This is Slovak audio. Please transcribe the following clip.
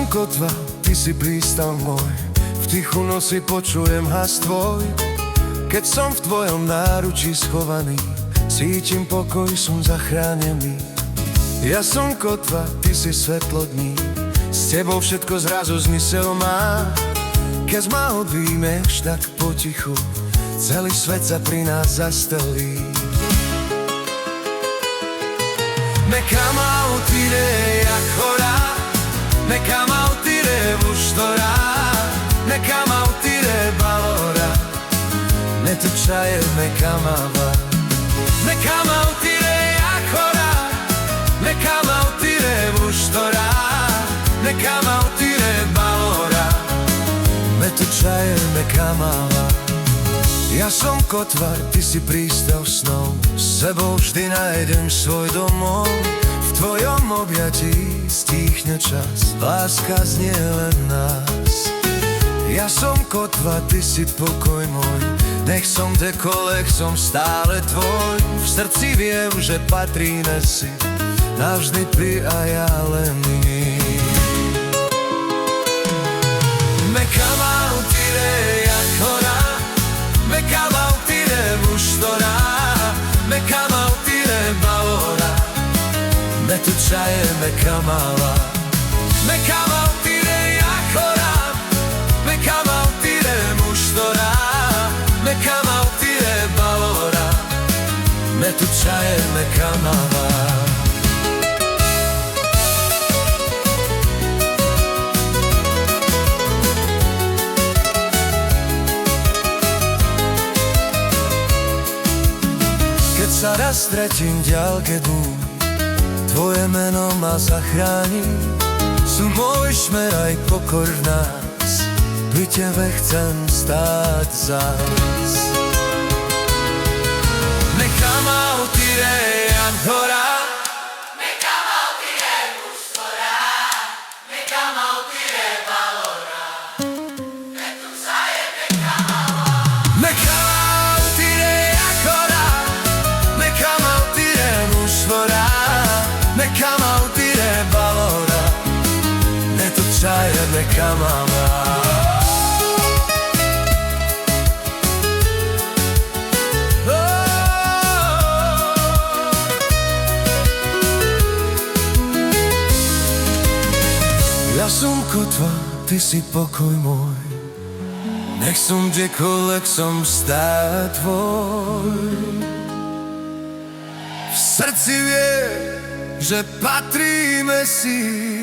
kotva, ty si prístav môj, v tichu noci počujem hlas tvoj. Keď som v tvojom náručí schovaný, cítim pokoj, som zachránený. Ja som kotva, ty si svetlo dní, s tebou všetko zrazu zmysel má. Keď ma objímeš tak potichu, celý svet sa pri nás zastelí. Me cama utire ancora, me cama utire vuštora, me cama utire balora, me tu čaje me kamava. Me cama utire ancora, me cama utire vuštora, me cama utire balora, me tu čaje me kamava. Ja som kotva, ty si prístav snov, s sebou vždy nájdem svoj domov. V tvojom objatí stíchne čas, láska znie len nás. Ja som kotva, ty si pokoj môj, nech som kdekoľvek, som stále tvoj. V srdci viem, že patríme si, navždy ty a ja len my. Me cama utire ancora, me cama utire vuštora, me cama utire balora, me tu čaje me kamava. Me cama utire ancora, me cama utire vuštora, me cama utire balora, me tu čaje me kamava. Keď sa raz stretím v ďalke dní, tvoje meno ma zachráni. Sú môj šmer aj pokor v nás, pri tebe chcem stáť zás. Me cama utire ancora, me cama utire vuštora, me cama utire balora, me tu čaje me kamava. Me cama utire ancora, me cama utire vuštora, me cama utire balora, me tu čaje me kamava. Ja som kotva, ty si pokoj môj, nech som kdekoľvek, som stále tvoj. V srdci vie, že patríme si,